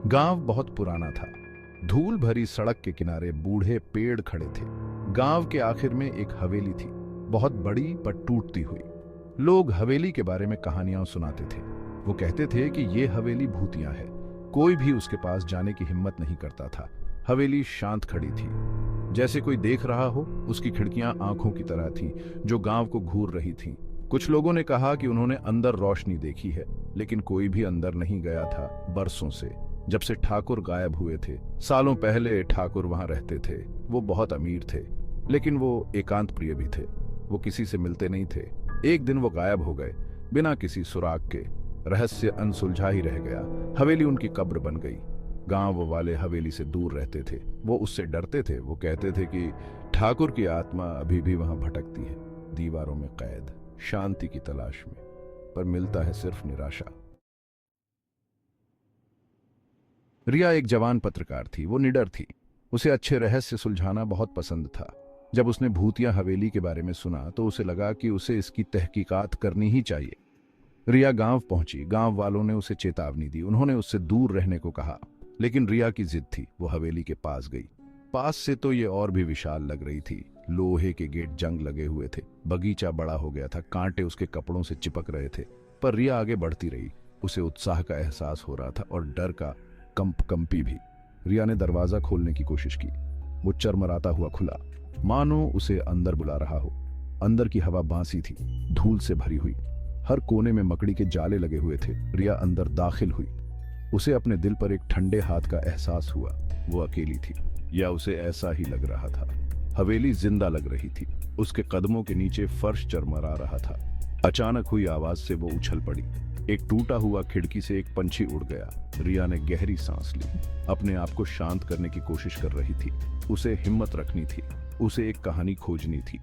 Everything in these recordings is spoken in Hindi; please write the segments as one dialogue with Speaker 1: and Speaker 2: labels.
Speaker 1: गांव बहुत पुराना था। धूल भरी सड़क के किनारे बूढ़े पेड़ खड़े थे। गांव के आखिर में एक हवेली थी, बहुत बड़ी पर टूटती हुई। लोग हवेली के बारे में कहानियां सुनाते थे। वो कहते थे कि ये हवेली भूतिया है। कोई भी उसके पास जाने की हिम्मत नहीं करता था। हवेली शांत खड़ी थी, जैसे कोई देख रहा हो। उसकी खिड़कियां आंखों की तरह थीं, जो गांव को घूर रही थीं। कुछ लोगों ने कहा कि उन्होंने अंदर रोशनी देखी है, लेकिन कोई भी अंदर नहीं गया था बरसों से, जब से ठाकुर गायब हुए थे। सालों पहले ठाकुर वहां रहते थे। वो बहुत अमीर थे, लेकिन वो एकांत प्रिय भी थे। वो किसी से मिलते नहीं थे। एक दिन वो गायब हो गए, बिना किसी सुराग के। रहस्य अनसुलझा ही रह गया। हवेली उनकी कब्र बन गई। गांव वाले हवेली से दूर रहते थे। वो उससे डरते थे। वो कहते थे कि ठाकुर की आत्मा अभी भी वहां भटकती है, दीवारों में कैद, शांति की तलाश में, पर मिलता है सिर्फ निराशा। रिया एक जवान पत्रकार थी। वो निडर थी। उसे अच्छे रहस्य सुलझाना बहुत पसंद था। जब उसने भूतिया हवेली के बारे में सुना तो उसे लगा कि उसे इसकी तहकीकात करनी ही चाहिए। रिया गांव पहुंची। गांव वालों ने उसे चेतावनी दी। उन्होंने उससे दूर रहने को कहा, लेकिन रिया की जिद थी। वो हवेली के पास गई। पास से तो ये और भी विशाल लग रही थी। लोहे के गेट जंग लगे हुए थे। बगीचा बड़ा हो गया था। कांटे उसके कपड़ों से चिपक रहे थे। पर रिया आगे बढ़ती रही। उसे उत्साह का एहसास हो रहा था और डर का कंपी भी। रिया ने दरवाजा खोलने की कोशिश की। वो चरमराता हुआ खुला, मानो उसे अंदर बुला रहा हो। अंदर की हवा बांसी थी, धूल से भरी हुई। हर कोने में मकड़ी के जाले लगे हुए थे। रिया अंदर दाखिल हुई। उसे अपने दिल पर एक ठंडे हाथ का एहसास हुआ। वो अकेली थी, या उसे ऐसा ही लग रहा था। हवेली जिंदा लग रही थी। उसके कदमों के नीचे फर्श चरमरा रहा था। अचानक हुई आवाज से वो उछल पड़ी। एक टूटा हुआ खिड़की से एक पंछी उड़ गया। रिया ने गहरी सांस ली। अपने आप को शांत करने की कोशिश कर रही थी। उसे हिम्मत रखनी थी। उसे एक कहानी खोजनी थी।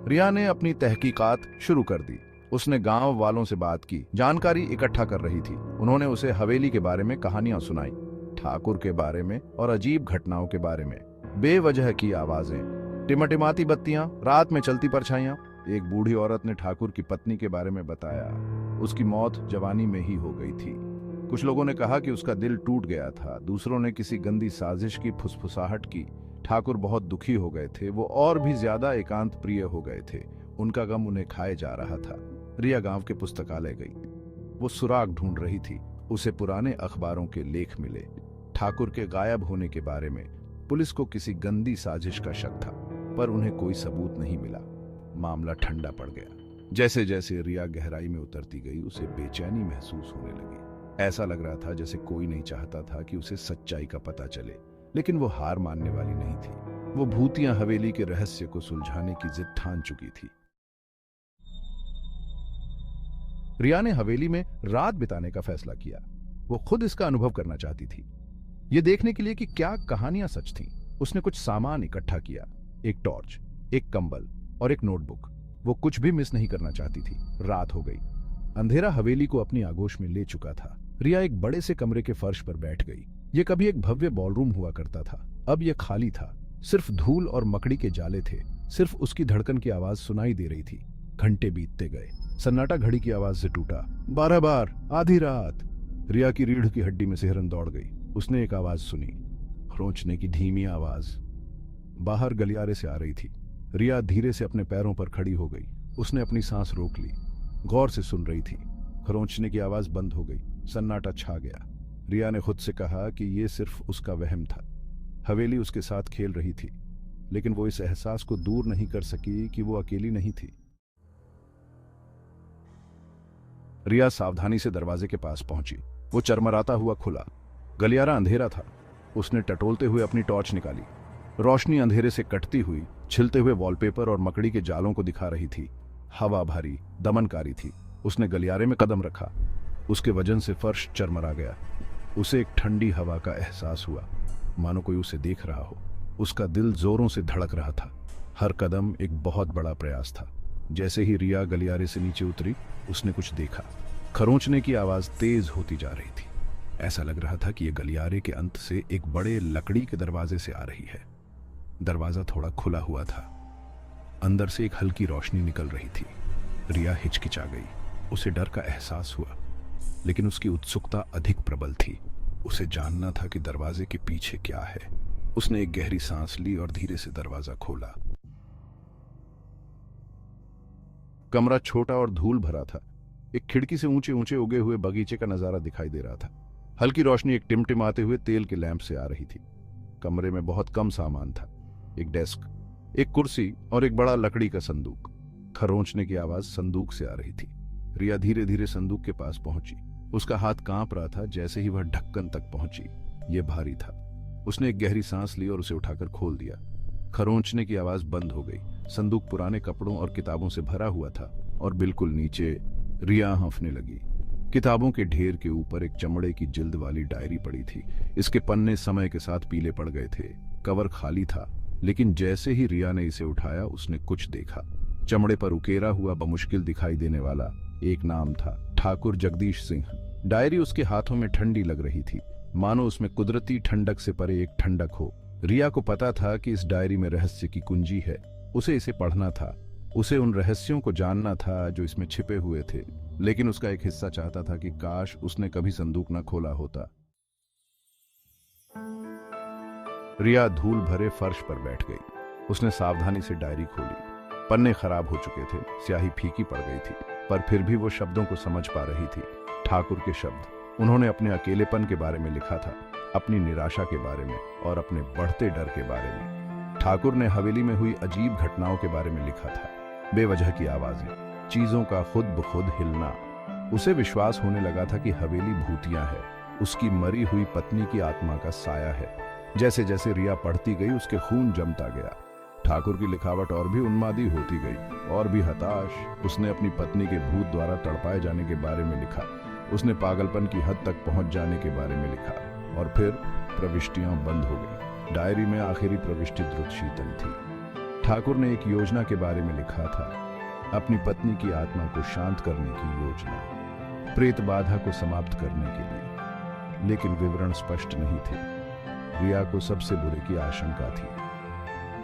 Speaker 1: रिया ने अपनी तहकीकात शुरू कर दी। उसने गांव वालों से बात की, जानकारी इकट्ठा कर रही थी। उन्होंने उसे हवेली के बारे में कहानियां सुनाई, ठाकुर के बारे में और अजीब घटनाओं के बारे में। बेवजह की आवाजें, टिमटिमाती बत्तियां, रात में चलती परछाइयां। एक बूढ़ी औरत ने ठाकुर की पत्नी के बारे में बताया। उसकी मौत जवानी में ही हो गई थी। कुछ लोगों ने कहा कि उसका दिल टूट गया था। दूसरों ने किसी गंदी साजिश की फुसफुसाहट की। ठाकुर बहुत दुखी हो गए थे। वो और भी ज्यादा एकांत प्रिय हो गए थे। उनका गम उन्हें खाए जा रहा था। रिया गांव के पुस्तकालय गई। वो सुराग ढूंढ रही थी। उसे पुराने अखबारों के लेख मिले, ठाकुर के गायब होने के बारे में। पुलिस को किसी गंदी साजिश का शक था, पर उन्हें कोई सबूत नहीं मिला। मामला ठंडा पड़ गया। जैसे जैसे रिया गहराई में उतरती गई, उसे बेचैनी महसूस होने लगी। ऐसा लग रहा था जैसे कोई नहीं चाहता था कि उसे सच्चाई का पता चले, लेकिन वो हार मानने वाली नहीं थी। वो भूतिया हवेली के रहस्य को सुलझाने की जिद ठान चुकी थी। रिया ने हवेली में रात बिताने का फैसला किया। वो खुद इसका अनुभव करना चाहती थी, ये देखने के लिए कि क्या कहानियां सच थीं। उसने कुछ सामान इकट्ठा किया, एक टॉर्च, एक कंबल और एक नोटबुक। वो कुछ भी मिस नहीं करना चाहती थी। रात हो गई। अंधेरा हवेली को अपनी आगोश में ले चुका था। रिया एक बड़े से कमरे के फर्श पर बैठ गई। ये कभी एक भव्य बॉलरूम हुआ करता था, अब यह खाली था। सिर्फ धूल और मकड़ी के जाले थे। सिर्फ उसकी धड़कन की आवाज सुनाई दे रही थी। घंटे बीतते गए। सन्नाटा घड़ी की आवाज से टूटा। 12 बार, आधी रात। रिया की रीढ़ की हड्डी में सिहरन दौड़ गई। उसने एक आवाज सुनी, खरोंचने की धीमी आवाज। बाहर गलियारे से आ रही थी। रिया धीरे से अपने पैरों पर खड़ी हो गई। उसने अपनी सांस रोक ली, गौर से सुन रही थी। खरोंचने की आवाज बंद हो गई। सन्नाटा छा गया। रिया ने खुद से कहा कि यह सिर्फ उसका वहम था। हवेली उसके साथ खेल रही थी, लेकिन वो इस एहसास को दूर नहीं कर सकी कि वो अकेली नहीं थी। रिया सावधानी से दरवाजे के पास पहुंची। वो चरमराता हुआ खुला। गलियारा अंधेरा था। उसने टटोलते हुए अपनी टॉर्च निकाली। रोशनी अंधेरे से कटती हुई छिलते हुए वॉलपेपर और मकड़ी के जालों को दिखा रही थी। हवा भारी, दमनकारी थी। उसने गलियारे में कदम रखा। उसके वजन से फर्श चरमरा गया। उसे एक ठंडी हवा का एहसास हुआ, मानो कोई उसे देख रहा हो। उसका दिल जोरों से धड़क रहा था। हर कदम एक बहुत बड़ा प्रयास था। जैसे ही रिया गलियारे से नीचे उतरी, उसने कुछ देखा। खरोंचने की आवाज तेज होती जा रही थी। ऐसा लग रहा था कि यह गलियारे के अंत से एक बड़े लकड़ी के दरवाजे से आ रही है। दरवाजा थोड़ा खुला हुआ था। अंदर से एक हल्की रोशनी निकल रही थी। रिया हिचकिचा गई। उसे डर का एहसास हुआ। लेकिन उसकी उत्सुकता अधिक प्रबल थी। उसे जानना था कि दरवाजे के पीछे क्या है। उसने एक गहरी सांस ली और धीरे से दरवाजा खोला। कमरा छोटा और धूल भरा था। एक खिड़की से ऊंचे ऊंचे उगे हुए बगीचे का नजारा दिखाई दे रहा था। हल्की रोशनी एक टिमटिमाते हुए तेल के लैंप से आ रही थी। कमरे में बहुत कम सामान था। एक डेस्क, एक कुर्सी और एक बड़ा लकड़ी का संदूक। खरोंचने की आवाज संदूक से आ रही थी। रिया धीरे धीरे संदूक के पास पहुंची। उसका हाथ कांप रहा था। जैसे ही वह ढक्कन तक पहुंची, यह भारी था। उसने एक गहरी सांस ली और उसे उठाकर खोल दिया। खरोंचने की आवाज बंद हो गई। संदूक पुराने कपड़ों और किताबों से भरा हुआ था और बिल्कुल नीचे रिया हंफने लगी। किताबों के ढेर के ऊपर एक चमड़े की जिल्द वाली डायरी पड़ी थी। इसके पन्ने समय के साथ पीले पड़ गए थे। कवर खाली था, लेकिन जैसे ही रिया ने इसे उठाया, उसने कुछ देखा। चमड़े पर उकेरा हुआ बमुश्किल दिखाई देने वाला एक नाम था, ठाकुर जगदीश सिंह। डायरी उसके हाथों में ठंडी लग रही थी, मानो उसमें कुदरती ठंडक से परे एक ठंडक हो। रिया को पता था कि इस डायरी में रहस्य की कुंजी है। उसे इसे पढ़ना था। उसे उन रहस्यों को जानना था जो इसमें छिपे हुए थे। लेकिन उसका एक हिस्सा चाहता था कि काश उसने कभी संदूक न खोला होता। रिया धूल भरे फर्श पर बैठ गई। उसने सावधानी से डायरी खोली। पन्ने खराब हो चुके थे, स्याही फीकी पड़ गई थी, पर फिर भी वो शब्दों को समझ पा रही थी। ठाकुर के शब्द। उन्होंने अपने अकेलेपन के बारे में लिखा था, अपनी निराशा के बारे में और अपने बढ़ते डर के बारे में। ठाकुर ने हवेली में हुई अजीब घटनाओं के बारे में लिखा था, बेवजह की आवाजें, चीजों का खुद ब खुद हिलना। उसे विश्वास होने लगा था कि हवेली भूतिया है, उसकी मरी हुई पत्नी की आत्मा का साया है। जैसे जैसे रिया पढ़ती गई, उसके खून जमता गया। ठाकुर की लिखावट और भी उन्मादी होती गई, और भी हताश। उसने अपनी पत्नी के भूत द्वारा तड़पाए जाने के बारे में लिखा। उसने पागलपन की हद तक पहुंच जाने के बारे में लिखा। और फिर प्रविष्टियां बंद हो गई। डायरी में आखिरी प्रविष्टि द्रुत शीतल थी। ठाकुर ने एक योजना के बारे में लिखा था, अपनी पत्नी की आत्मा को शांत करने की योजना, प्रेत बाधा को समाप्त करने के लिए। लेकिन विवरण स्पष्ट नहीं थे। रिया को सबसे बुरे की आशंका थी।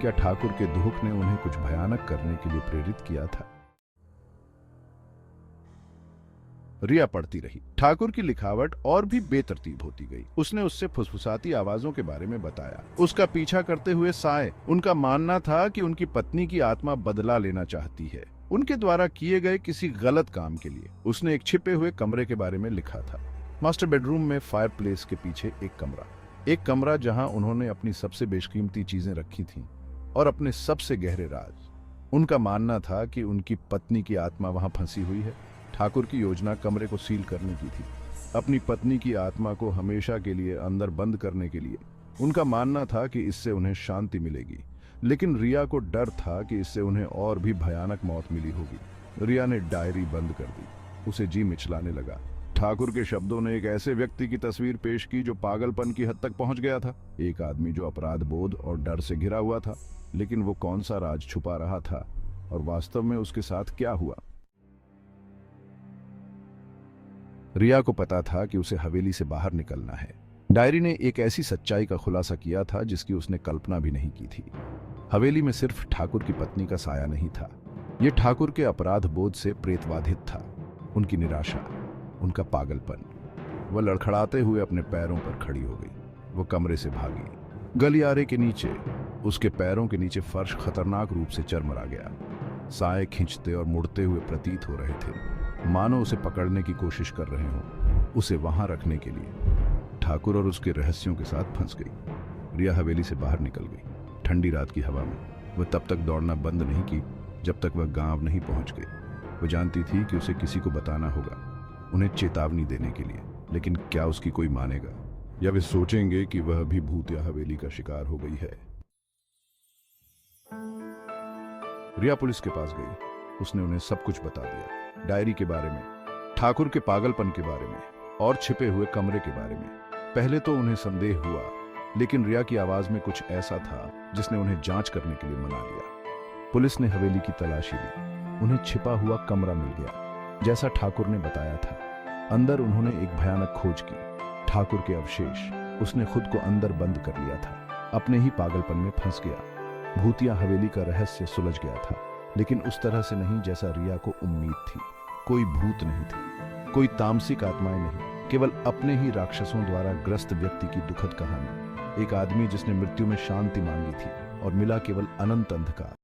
Speaker 1: क्या ठाकुर के दुख ने उन्हें कुछ भयानक करने के लिए प्रेरित किया था? रिया पढ़ती रही। ठाकुर की लिखावट और भी बेतरतीब होती गई। उसने उससे फुसफुसाती आवाजों के बारे में बताया, उसका पीछा करते हुए साए। उनका मानना था कि उनकी पत्नी की आत्मा बदला लेना चाहती है, उनके द्वारा किए गए किसी गलत काम के लिए। उसने एक छिपे हुए कमरे के बारे में लिखा था, मास्टर बेडरूम में फायरप्लेस के पीछे एक कमरा जहां उन्होंने अपनी सबसे बेशकीमती चीजें रखी थीं और अपने सबसे गहरे राज। उनका मानना था कि उनकी पत्नी की आत्मा वहां फंसी हुई है। ठाकुर की योजना कमरे को सील करने की थी, अपनी पत्नी की आत्मा को हमेशा के लिए अंदर बंद करने के लिए। उनका मानना था कि इससे उन्हें शांति मिलेगी, लेकिन रिया को डर था कि इससे उन्हें और भी भयानक मौत मिली होगी। रिया ने डायरी बंद कर दी। उसे जी मिचलाने लगा। ठाकुर के शब्दों ने एक ऐसे व्यक्ति की तस्वीर पेश की जो पागलपन की हद तक पहुंच गया था। एक आदमी जो अपराध बोध और डर से घिरा हुआ था। लेकिन वो कौन सा राज छुपा रहा था और वास्तव में उसके साथ क्या हुआ? रिया को पता था कि उसे हवेली से बाहर निकलना है। डायरी ने एक ऐसी सच्चाई का खुलासा किया था जिसकी उसने कल्पना भी नहीं की थी। हवेली में सिर्फ ठाकुर की पत्नी का साया नहीं था, यह ठाकुर के अपराध बोध से प्रेतबाधित था। उनकी निराशा, उनका पागलपन। वह लड़खड़ाते हुए अपने पैरों पर खड़ी हो गई। वो कमरे से भागी। गलियारे के नीचे, उसके पैरों के नीचे फर्श खतरनाक रूप से चरमरा गया। साए खींचते और मुड़ते हुए प्रतीत हो रहे थे, मानो उसे पकड़ने की कोशिश कर रहे हों, उसे वहां रखने के लिए। ठाकुर और उसके रहस्यों के साथ फंस गई। रिया हवेली से बाहर निकल गई, ठंडी रात की हवा में। वह तब तक दौड़ना बंद नहीं की जब तक वह गांव नहीं पहुंच गई। वह जानती थी कि उसे किसी को बताना होगा, उन्हें चेतावनी देने के लिए। लेकिन क्या उसकी कोई मानेगा, या वे सोचेंगे कि वह भी भूत या हवेली का शिकार हो गई है? रिया पुलिस के पास गई। उसने उन्हें सब कुछ बता दिया, डायरी के बारे में, ठाकुर के पागलपन के बारे में और छिपे हुए कमरे के बारे में। पहले तो उन्हें संदेह हुआ, लेकिन रिया की आवाज में कुछ ऐसा था जिसने उन्हें जांच करने के लिए मना लिया। पुलिस ने हवेली की तलाशी ली। उन्हें छिपा हुआ कमरा मिल गया, जैसा ठाकुर ने बताया था। अंदर उन्होंने एक भयानक खोज की, ठाकुर के अवशेष। उसने खुद को अंदर बंद कर लिया था, अपने ही पागलपन में फंस गया। भूतिया हवेली का रहस्य सुलझ गया था, लेकिन उस तरह से नहीं जैसा रिया को उम्मीद थी। कोई भूत नहीं थी, कोई तामसिक आत्माएं नहीं, केवल अपने ही राक्षसों द्वारा ग्रस्त व्यक्ति की दुखद कहानी। एक आदमी जिसने मृत्यु में शांति मांगी थी और मिला केवल अनंत अंधकार।